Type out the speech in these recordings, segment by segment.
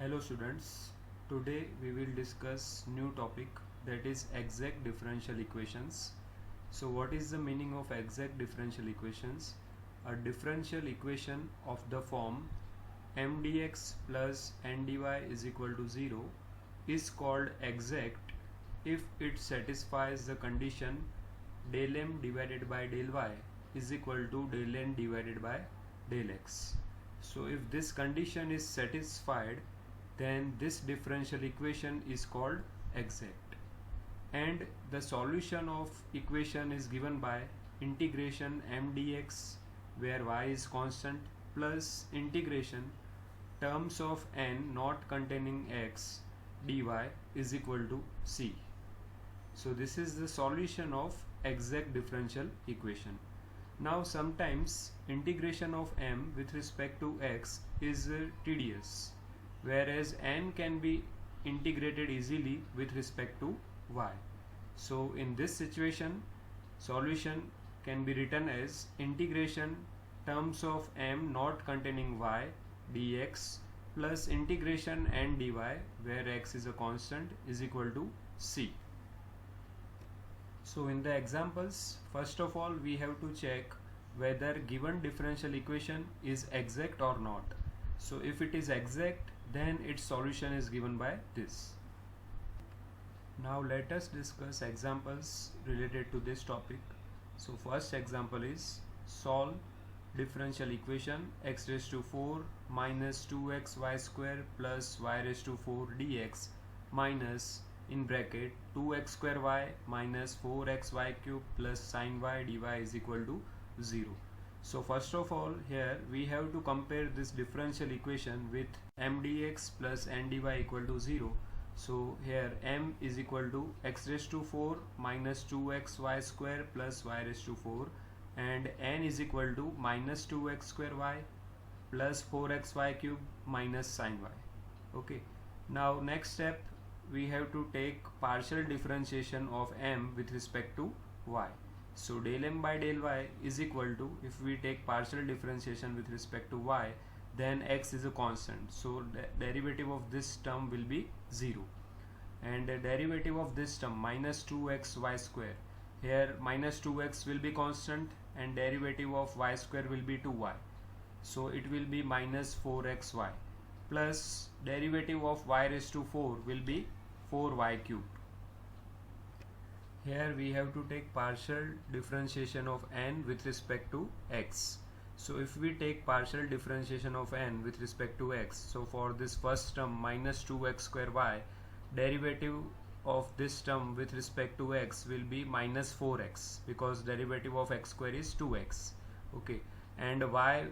Hello students, today we will discuss new topic, that is exact differential equations. So what is the meaning of exact differential equations? A differential equation of the form mdx plus ndy is equal to 0 is called exact if it satisfies the condition del m divided by del y is equal to del n divided by del x. So if this condition is satisfied, then this differential equation is called exact, and the solution of equation is given by integration m dx, where y is constant, plus integration terms of n not containing x dy is equal to c. So this is the solution of exact differential equation. Now sometimes integration of m with respect to x is tedious, whereas n can be integrated easily with respect to y. So in this situation, solution can be written as integration terms of m not containing y dx plus integration n dy, where x is a constant, is equal to c. So in the examples, first of all we have to check whether given differential equation is exact or not. So if it is exact, then its solution is given by this. Now let us discuss examples related to this topic. So first example is solve differential equation x raised to 4 minus 2xy square plus y raised to 4 dx minus in bracket 2x square y minus 4xy cube plus sin y dy is equal to 0. So first of all, here we have to compare this differential equation with m dx plus n dy equal to 0. So here m is equal to x raised to 4 minus 2xy square plus y raised to 4, and n is equal to minus 2x square y plus 4xy cube minus sin y. Okay. Now next step, we have to take partial differentiation of m with respect to y. So del m by del y is equal to, if we take partial differentiation with respect to y, then x is a constant, so derivative of this term will be 0, and the derivative of this term minus 2xy square, here minus 2x will be constant and derivative of y square will be 2y, so it will be minus 4xy, plus derivative of y raised to 4 will be 4y cubed. Here we have to take partial differentiation of n with respect to x. So if we take partial differentiation of n with respect to x, so for this first term minus 2x square y, derivative of this term with respect to x will be minus 4x, because derivative of x square is 2x. Okay, and y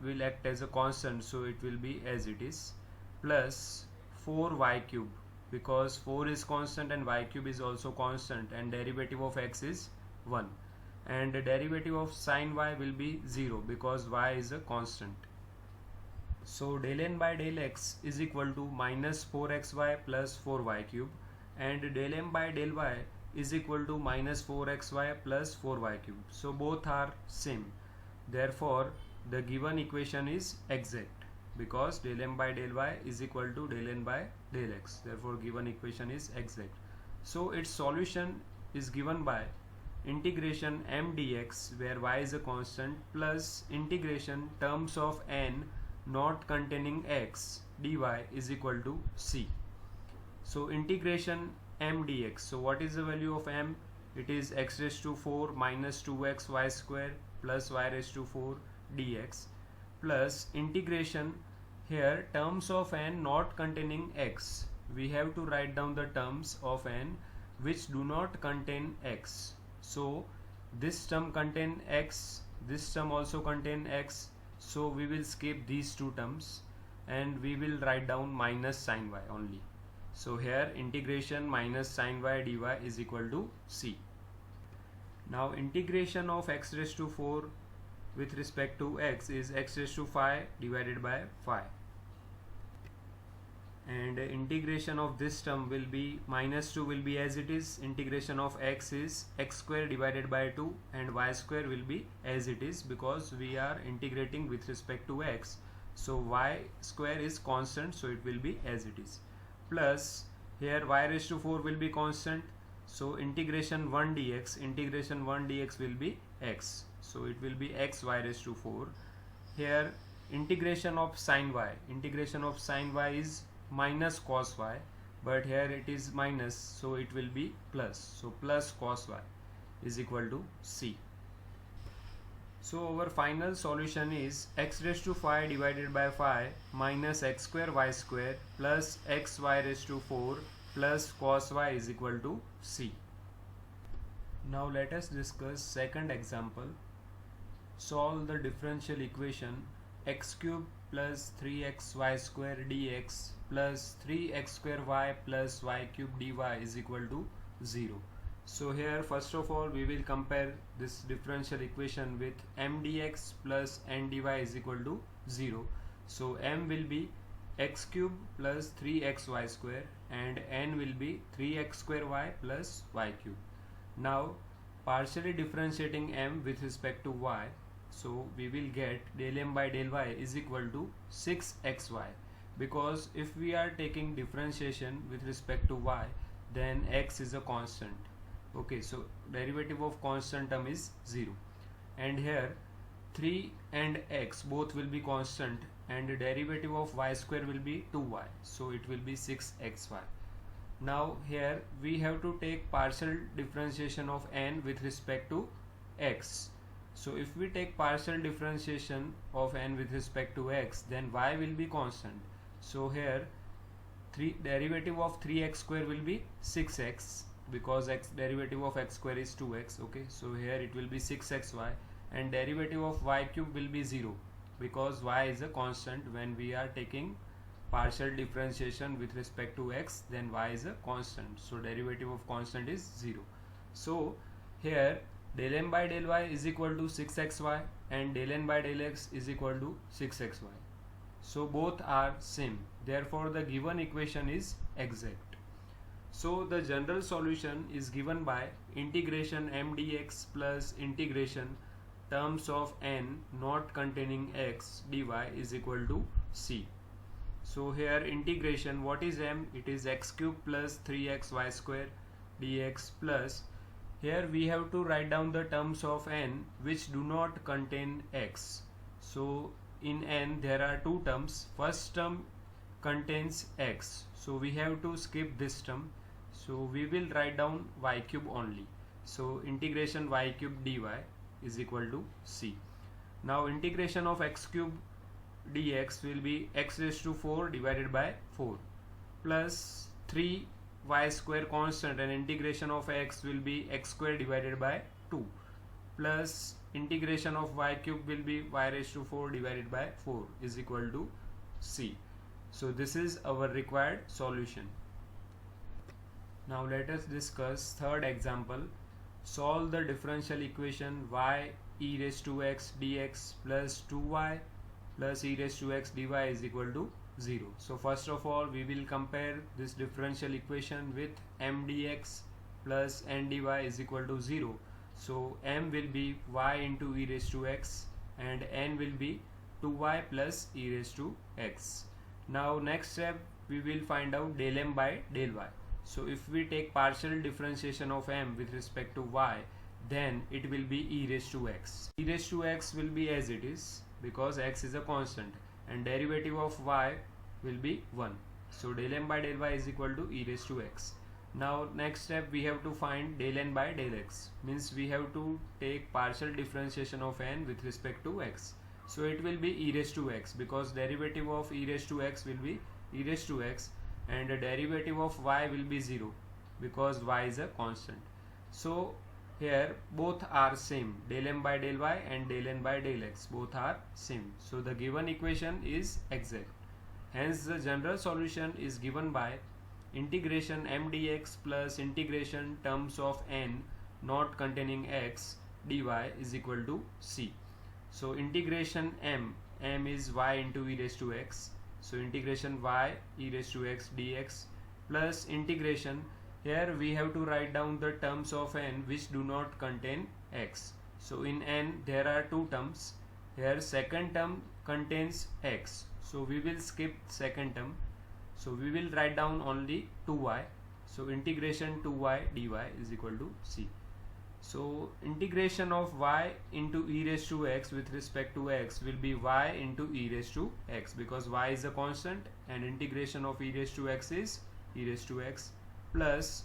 will act as a constant, so it will be as it is, plus 4y cube, because 4 is constant and y cube is also constant, and derivative of x is 1, and the derivative of sin y will be 0 because y is a constant. So del n by del x is equal to minus 4xy plus 4y cube, and del m by del y is equal to minus 4xy plus 4y cube. So both are same, therefore the given equation is exact, because del m by del y is equal to del n by del x, therefore given equation is exact. So its solution is given by integration m dx, where y is a constant, plus integration terms of n not containing x dy is equal to c. So integration m dx, so what is the value of m? It is x raised to 4 minus 2xy square plus y raised to 4 dx, plus integration, here terms of n not containing x, we have to write down the terms of n which do not contain x. So this term contain x, this term also contain x, so we will skip these two terms and we will write down minus sin y only. So here integration minus sin y dy is equal to c. Now integration of x raised to 4 with respect to x is x raised to 5 divided by 5, and integration of this term will be minus 2 will be as it is, integration of x is x square divided by 2, and y square will be as it is because we are integrating with respect to x, so y square is constant, so it will be as it is, plus here y raised to 4 will be constant, so integration 1 dx will be x, so it will be x y raised to 4. Here integration of sin y is minus cos y, but here it is minus, so it will be plus, so plus cos y is equal to c. So our final solution is x raised to 5 divided by 5 minus x square y square plus x y raised to 4 plus cos y is equal to c. Now let us discuss second example. Solve the differential equation x cube plus 3xy square dx plus 3x square y plus y cube dy is equal to 0. So here first of all we will compare this differential equation with m dx plus n dy is equal to 0. So m will be x cube plus 3xy square and n will be 3x square y plus y cube. Now partially differentiating m with respect to y, so we will get del m by del y is equal to 6xy, because if we are taking differentiation with respect to y, then x is a constant. Okay, so derivative of constant term is 0, and here 3 and x both will be constant, and the derivative of y square will be 2y, so it will be 6xy. Now here we have to take partial differentiation of n with respect to x. So if we take partial differentiation of n with respect to x, then y will be constant. So here derivative of 3x square will be 6x, because derivative of x square is 2x. Okay, so here it will be 6xy, and derivative of y cube will be 0, because y is a constant. When we are taking partial differentiation with respect to x, then y is a constant, so derivative of constant is 0. So here del m by del y is equal to 6xy and del n by del x is equal to 6xy. So both are same, therefore the given equation is exact. So the general solution is given by integration m dx plus integration terms of n not containing x dy is equal to c. So here integration, what is m? It is x cube plus 3xy square dx plus, here we have to write down the terms of n which do not contain x. So in n there are two terms. First term contains x, so we have to skip this term, so we will write down y cube only. So integration y cube dy is equal to c. Now integration of x cube dx will be x raised to 4 divided by 4 plus 3y square constant, and integration of x will be x square divided by 2 plus integration of y cube will be y raised to 4 divided by 4 is equal to c. So this is our required solution. Now let us discuss third example. Solve the differential equation y e raised to x dx plus 2y plus e raised to x dy is equal to 0. So first of all we will compare this differential equation with m dx plus n dy is equal to 0. So m will be y into e raised to x and n will be 2y plus e raised to x. Now next step we will find out del m by del y. So if we take partial differentiation of m with respect to y, then it will be e raised to x. E raised to x will be as it is, because x is a constant, and derivative of y will be 1. So del m by del y is equal to e raised to x. Now next step we have to find del n by del x, means we have to take partial differentiation of n with respect to x. So it will be e raised to x, because derivative of e raised to x will be e raised to x, and the derivative of y will be 0, because y is a constant. So here both are same, del m by del y and del n by del x both are same. So the given equation is exact. Hence the general solution is given by integration m dx plus integration terms of n not containing x dy is equal to c. So integration m is y into e raised to x, so integration y e raised to x dx plus integration, here we have to write down the terms of n which do not contain x. So in n there are two terms. Here second term contains x, So we will skip second term. So we will write down only 2y. So integration 2y dy is equal to c. So integration of y into e raised to x with respect to x will be y into e raised to x, because y is a constant and integration of e raised to x is e raised to x, plus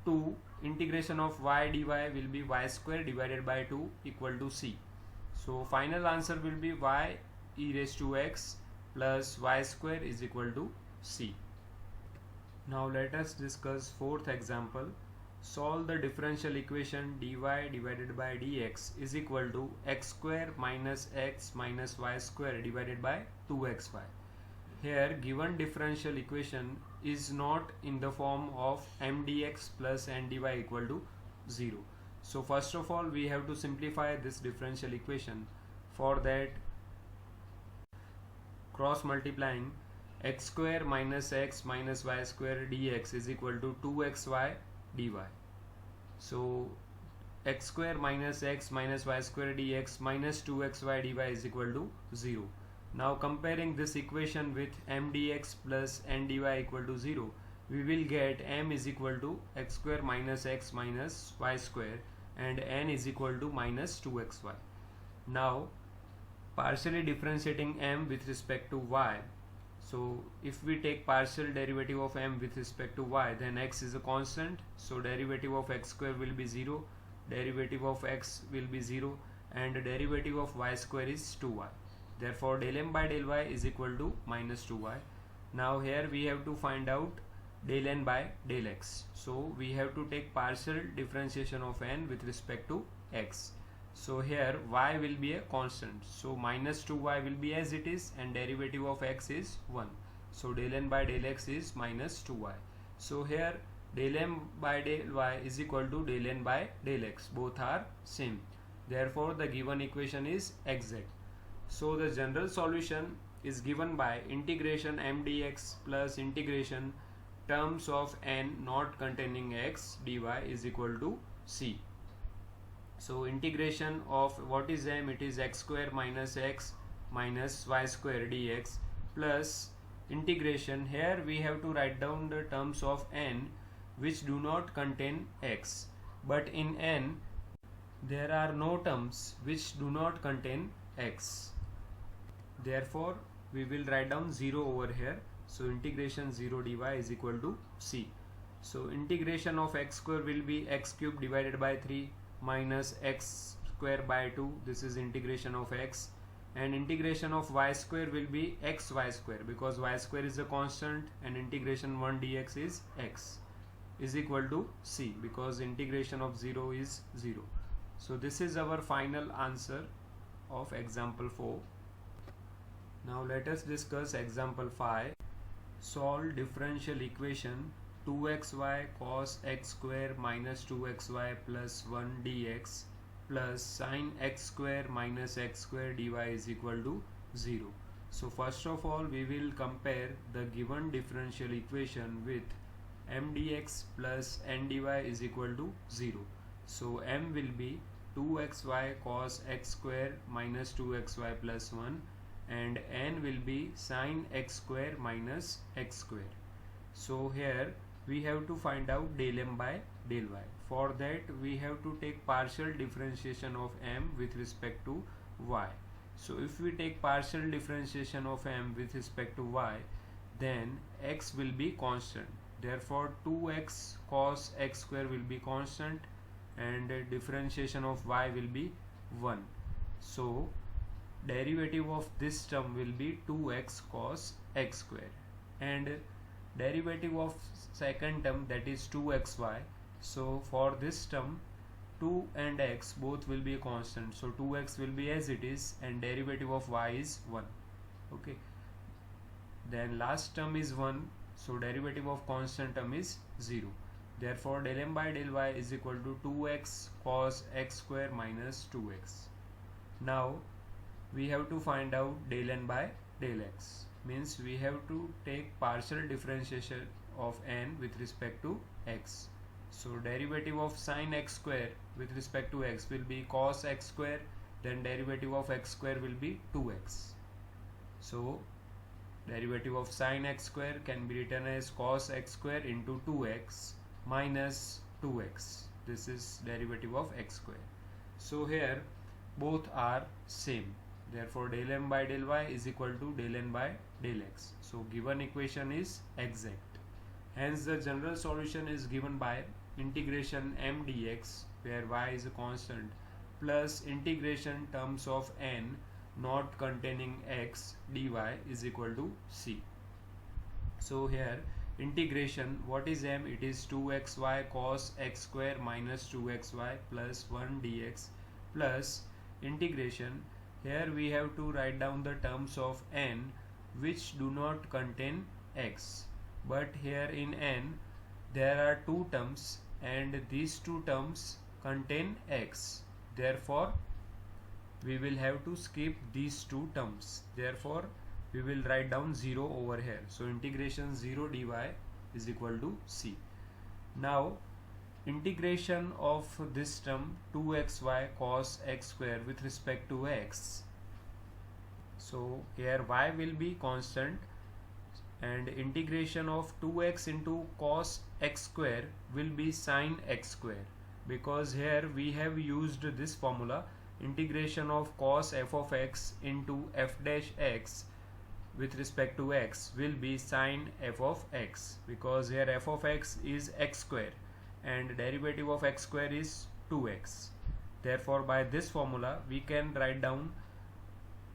2 integration of y dy will be y square divided by 2 equal to c. So final answer will be y e raised to x plus y square is equal to c. Now let us discuss fourth example. Solve the differential equation dy divided by dx is equal to x square minus x minus y square divided by 2xy. Here given differential equation is not in the form of mdx plus ndy equal to 0. So first of all we have to simplify this differential equation. For that, cross multiplying x square minus x minus y square dx is equal to 2xy dy. So x square minus x minus y square dx minus 2xy dy is equal to 0. Now comparing this equation with m dx plus n dy equal to 0, we will get m is equal to x square minus x minus y square and n is equal to minus 2xy. Now partially differentiating m with respect to y. So if we take partial derivative of m with respect to y, then x is a constant, so derivative of x square will be 0, derivative of x will be 0, and derivative of y square is 2y. Therefore del m by del y is equal to minus 2y. Now here we have to find out del n by del x. So we have to take partial differentiation of n with respect to x. So here y will be a constant, so minus 2y will be as it is, and derivative of x is 1. So del n by del x is minus 2y. So here del m by del y is equal to del n by del x. Both are same. Therefore the given equation is exact. So the general solution is given by integration m dx plus integration terms of n not containing x dy is equal to c. So integration of what is m? It is x square minus x minus y square dx plus integration. Here we have to write down the terms of n which do not contain x, but in n there are no terms which do not contain x. Therefore we will write down 0 over here. So integration 0 dy is equal to c. So integration of x square will be x cube divided by 3 minus x square by 2. This is integration of x, and integration of y square will be xy square, because y square is a constant and integration 1 dx is x, is equal to c, because integration of 0 is 0. So this is our final answer of example 4. Now let us discuss example 5. Solve differential equation 2xy cos x square minus 2xy plus 1 dx plus sin x square minus x square dy is equal to 0. So first of all we will compare the given differential equation with m dx plus n dy is equal to 0. So m will be 2xy cos x square minus 2xy plus 1, and n will be sin x square minus x square. So here we have to find out del m by del y. For that we have to take partial differentiation of m with respect to y. So if we take partial differentiation of m with respect to y, then x will be constant. Therefore 2x cos x square will be constant and differentiation of y will be 1. So derivative of this term will be 2x cos x square, and derivative of second term, that is 2xy. So for this term 2 and x both will be a constant, so 2x will be as it is and derivative of y is 1. Okay, then last term is 1, so derivative of constant term is 0. Therefore del m by del y is equal to 2x cos x square minus 2x. Now we have to find out del n by del x, means we have to take partial differentiation of n with respect to x. So derivative of sin x square with respect to x will be cos x square, then derivative of x square will be 2x. So Derivative of sin x square can be written as cos x square into 2x minus 2x. This is derivative of x square. So here both are same. Therefore del m by del y is equal to del n by del x. So given equation is exact. Hence the general solution is given by integration m dx, where y is a constant, plus integration terms of n not containing x dy is equal to c. So here integration, what is m? It is 2xy cos x square minus 2xy plus 1 dx plus integration. Here we have to write down the terms of n which do not contain x, but here in n there are two terms and these two terms contain x. Therefore we will have to skip these two terms. Therefore we will write down 0 over here. So integration 0 dy is equal to c. Now integration of this term 2xy cos x square with respect to x. So here y will be constant and integration of 2x into cos x square will be sin x square, because here we have used this formula, integration of cos f of x into f dash x with respect to x will be sin f of x, because here f of x is x square and derivative of x square is 2x. Therefore by this formula we can write down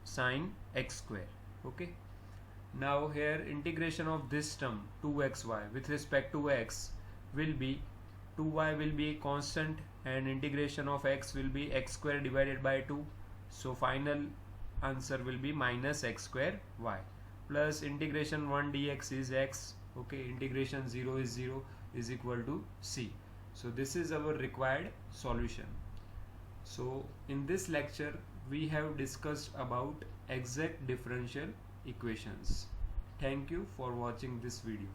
sin x square. Okay. Now here integration of this term 2xy with respect to x will be 2y will be constant and integration of x will be x square divided by 2. So final answer will be minus x square y, plus integration 1 dx is x. Okay, integration 0 is 0 is equal to c. So this is our required solution. So in this lecture we have discussed about exact differential equations. Thank you for watching this video.